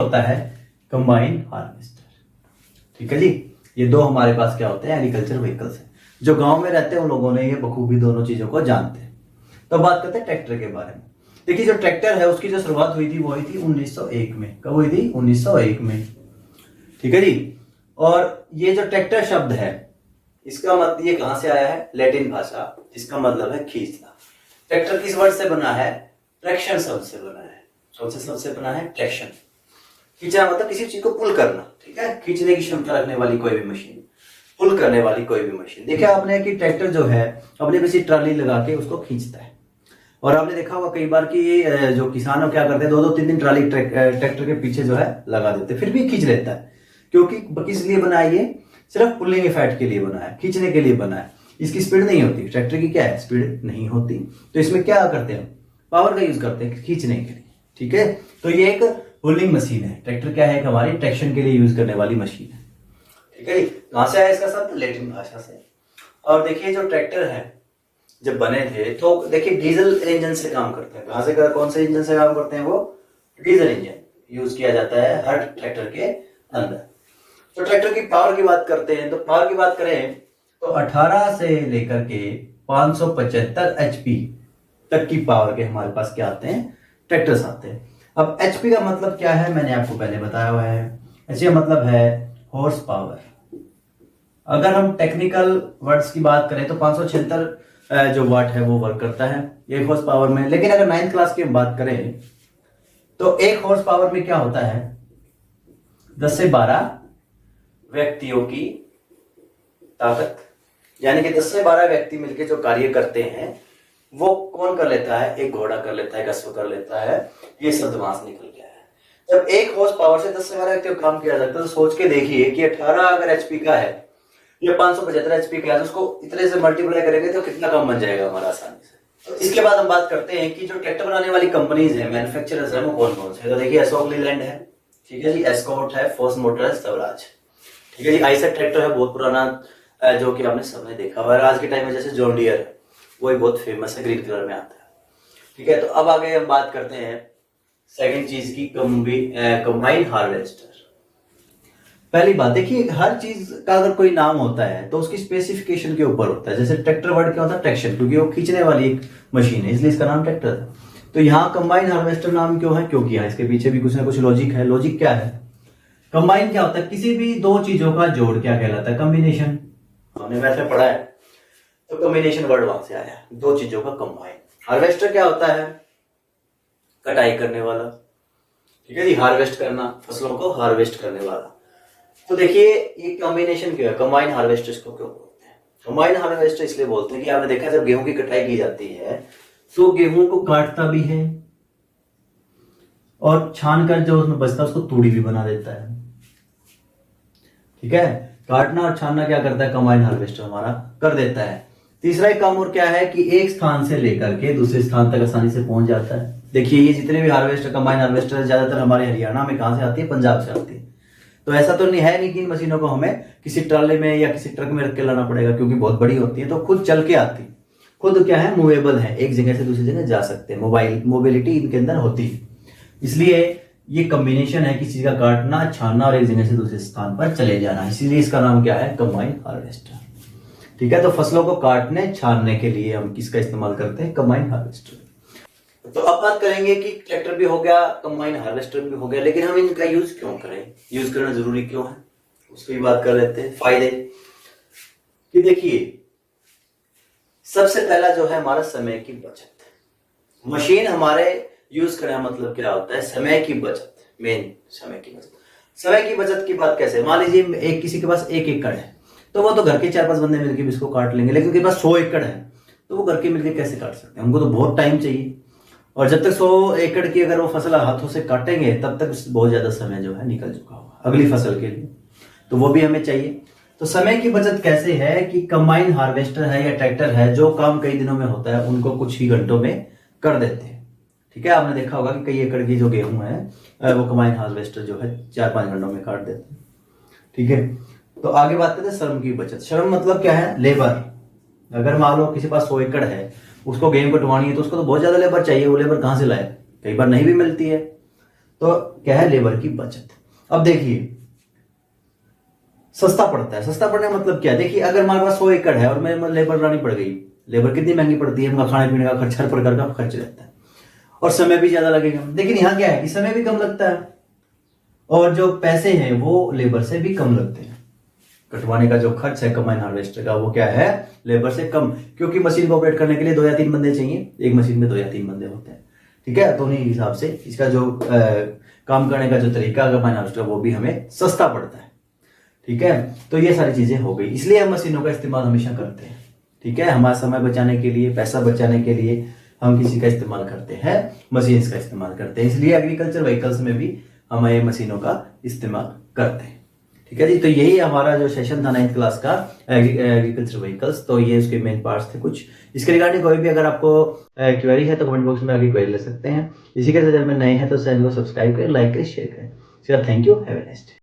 होता है combine harvester. ठीक है जी, ये दो हमारे पास क्या होते हैं, एग्रीकल्चर व्हीकल्स हैं। जो गांव में रहते हैं उन लोगों ने ये बखूबी दोनों चीजों को जानते हैं। तो बात करते हैं ट्रैक्टर के बारे में। देखिए जो ट्रैक्टर है उसकी जो शुरुआत हुई थी वो हुई थी 1901 में। कब हुई थी? 1901 में। ठीक है जी। और ये जो ट्रैक्टर शब्द है इसका मतलब ये कहां से आया है? लैटिन भाषा, जिसका मतलब है खींचना। ट्रैक्टर किस वर्ड से बना है? ट्रैक्शन शब्द से बना है। कौन से शब्द से बना है? ट्रैक्शन। खींचना मतलब किसी चीज को पुल करना। ठीक है, खींचने की क्षमता रखने वाली कोई भी मशीन, पुल करने वाली कोई भी मशीन। देखिए आपने कि ट्रैक्टर जो है अपने पीछे ट्राली लगा के उसको खींचता है। और आपने देखा होगा कई बार कि जो किसान क्या करते हैं, 2-2-3-3 ट्राली ट्रैक्टर के पीछे जो है लगा देते हैं, फिर भी खींच लेता है। क्योंकि किस लिए बना है? ये सिर्फ पुलिंग इफेक्ट के लिए बना है, खींचने के लिए बना है। इसकी स्पीड नहीं होती, ट्रैक्टर की क्या है? स्पीड नहीं होती। तो इसमें क्या करते हैं? पावर का यूज करते हैं खींचने के लिए। ठीक है, तो ये एक पुलिंग मशीन है। ट्रैक्टर क्या है? हमारी ट्रैक्शन के लिए यूज करने वाली मशीन है। ठीक है जी। कहां से आया इसका शब्द? लैटिन भाषा से। और देखिए जो ट्रैक्टर है जब बने थे तो देखिए डीजल इंजन से काम करते हैं। कहां से कौन से इंजन से काम करते हैं? वो डीजल इंजन यूज किया जाता है हर ट्रैक्टर के अंदर। तो ट्रैक्टर की पावर की बात करते हैं, तो पावर की बात करें तो 18 से लेकर के 575 एचपी तक की पावर के हमारे पास क्या आते हैं? ट्रैक्टर्स आते हैं। अब एचपी का मतलब क्या है? मैंने आपको पहले बताया हुआ है। एचपी का मतलब है हॉर्स पावर। अगर हम टेक्निकल वर्ड्स की बात करें तो 576 जो वाट है वो वर्क करता है 1 हॉर्स पावर में। लेकिन अगर 9th क्लास की हम बात करें तो 1 हॉर्स पावर में क्या होता है? 10 से 12 व्यक्तियों की ताकत, यानी कि 10 से 12 व्यक्ति मिलकर जो कार्य करते हैं वो कौन कर लेता है? एक घोड़ा कर लेता है, एक अश्व कर लेता है। ये शब्द वहां से निकल गया है। जब 1 हॉर्स पावर से 10 से 12 व्यक्तियों काम किया जाता है तो सोच के देखिए कि 18 अगर एचपी का है, ये 575 एचपी का है, तो उसको इतने से मल्टीप्लाई करेंगे तो कितना कम बन जाएगा हमारा आसानी से। तो इसके बाद हम बात करते हैं कि जो ट्रैक्टर बनाने वाली कंपनीज है, मैन्युफैक्चरर्स है, वो कौन कौन से? तो देखिए अशोक लीलैंड है, ठीक है जी, एस्कॉर्ट है, फोर्स मोटर्स, स्वराज। ठीक है जी। आइसर ट्रैक्टर है, बहुत पुराना, जो कि आपने सबने देखा हुआ है। आज के टाइम में जैसे जॉन डियर है, वो भी बहुत फेमस है, ग्रीन कलर में आता है। ठीक है, तो अब आगे हम बात करते हैं सेकंड चीज की, कंबाइन हार्वेस्टर। पहली बात देखिए, हर चीज का अगर कोई नाम होता है तो उसकी स्पेसिफिकेशन के ऊपर होता है। जैसे ट्रैक्टर वर्ड क्या होता है? ट्रैक्शन, क्योंकि वो खींचने वाली एक मशीन है इसलिए इसका नाम ट्रैक्टर है। तो यहाँ कंबाइन हार्वेस्टर नाम क्यों है? क्योंकि यहाँ इसके पीछे भी कुछ ना कुछ लॉजिक है। लॉजिक क्या है? कंबाइन क्या होता है? किसी भी दो चीजों का जोड़ क्या कहलाता है? कॉम्बिनेशन। हमने वैसे पढ़ा है, तो कॉम्बिनेशन वर्ड वहां से आया, दो चीजों का कंबाइन। हार्वेस्टर क्या होता है? कटाई करने वाला। ठीक है जी, हार्वेस्ट करना, फसलों को हार्वेस्ट करने वाला। तो देखिए ये कॉम्बिनेशन क्यों है? कंबाइन हार्वेस्टर को क्यों बोलते हैं? कंबाइन हार्वेस्टर इसलिए बोलते हैं कि आपने देखा जब गेहूं की कटाई की जाती है तो गेहूं को काटता भी है और छान कर जो उसमें बचता है उसको तूड़ी भी बना देता है। ठीक है, काटना और छानना क्या करता है? कंबाइन हार्वेस्टर हमारा कर देता है। तीसरा एक काम और क्या है कि एक स्थान से लेकर के दूसरे स्थान तक आसानी से पहुंच जाता है। देखिए ये जितने भी हार्वेस्टर, कंबाइन हार्वेस्टर ज्यादातर हमारे हरियाणा में कहां से आती है? पंजाब से आती है। तो ऐसा तो नहीं है नहीं कि इन मशीनों को हमें किसी ट्राले में या किसी ट्रक में रख के लाना पड़ेगा, क्योंकि बहुत बड़ी होती है, तो खुद चल के आती, खुद क्या है? मूवेबल है, एक जगह से दूसरी जगह जा सकते हैं, मोबिलिटी इनके अंदर होती है। इसलिए ये कॉम्बिनेशन है किसी चीज का काटना, छानना और एक जगह से दूसरे स्थान पर चले जाना, इसीलिए इसका नाम क्या है? Combine harvester. ठीक है, तो फसलों को काटने छानने के लिए हम किसका इस्तेमाल करते हैं? Combine harvester. तो अब बात करेंगे कि ट्रैक्टर भी हो गया, कंबाइन हार्वेस्टर भी हो गया, लेकिन हम इनका यूज क्यों करें? यूज करना जरूरी क्यों है? उसकी बात कर लेते हैं। फायदे कि देखिए सबसे पहला जो है हमारा समय की बचत। मशीन हमारे यूज करना मतलब क्या होता है? समय की बचत, मेन समय की बचत। समय की बचत की बात कैसे? मान लीजिए एक किसी के पास 1 एकड़ है तो वो तो घर के 4-5 बंदे मिलकर इसको काट लेंगे, लेकिन उनके पास 100 एकड़ है तो वो घर के मिलकर कैसे काट सकते हैं? उनको तो बहुत टाइम चाहिए, और जब तक 100 एकड़ की अगर वो फसल हाथों से काटेंगे तब तक बहुत ज्यादा समय जो है निकल चुका होगा अगली फसल के लिए, तो वो भी हमें चाहिए। तो समय की बचत कैसे है कि कंबाइन हार्वेस्टर है या ट्रैक्टर है, जो काम कई दिनों में होता है उनको कुछ ही घंटों में कर देते हैं। ठीक है, आपने देखा होगा कि कई एकड़ की जो गेहूं है वो कंबाइन हार्वेस्टर जो है 4-5 घंटों में काट देते हैं। ठीक है, तो आगे बात करते हैं श्रम की बचत। श्रम मतलब क्या है? लेबर। अगर मान लो किसी पास 100 एकड़ है, उसको गेहूं कटवानी है तो उसको तो बहुत ज्यादा लेबर चाहिए, वो लेबर कहां से लाए? कई बार नहीं भी मिलती है। तो क्या है, लेबर की बचत। अब देखिए सस्ता पड़ता है, सस्ता पड़ने का मतलब क्या है, देखिए अगर हमारे पास 100 एकड़ है और मेरे में लेबर लानी पड़ गई, लेबर कितनी महंगी पड़ती है, हमारा खाने पीने का खर्च, हर प्रकार का खर्च रहता है और समय भी ज्यादा लगेगा। लेकिन यहाँ क्या है कि समय भी कम लगता है और जो पैसे हैं वो लेबर से भी कम लगते हैं। कटवाने का जो खर्च है कंबाइन हार्वेस्टर का वो क्या है, लेबर से कम, क्योंकि मशीन को ऑपरेट करने के लिए 2 या 3 बंदे चाहिए, एक मशीन में 2 या 3 बंदे होते हैं। ठीक है, तो उन्हीं हिसाब से इसका जो काम करने का जो तरीका कंबाइन हार्वेस्टर वो भी हमें सस्ता पड़ता है। ठीक है, तो ये सारी चीजें हो गई, इसलिए हम मशीनों का इस्तेमाल हमेशा करते हैं। ठीक है, हमारा समय बचाने के लिए, पैसा बचाने के लिए हम किसी का इस्तेमाल करते हैं, मशीन्स का इस्तेमाल करते हैं। इसलिए एग्रीकल्चर व्हीकल्स में भी हम ये मशीनों का इस्तेमाल करते हैं। ठीक है जी, तो यही हमारा जो सेशन था 9th क्लास का एग्रीकल्चर व्हीकल्स, तो ये उसके मेन पार्ट्स थे कुछ। इसके रिगार्डिंग कोई भी अगर आपको क्वेरी है तो कमेंट बॉक्स में आगे क्वेरी ले सकते हैं। इसी के साथ अगर नए हैं तो चैनल को सब्सक्राइब करें, लाइक करें, शेयर करें। Thank you, have a nice day.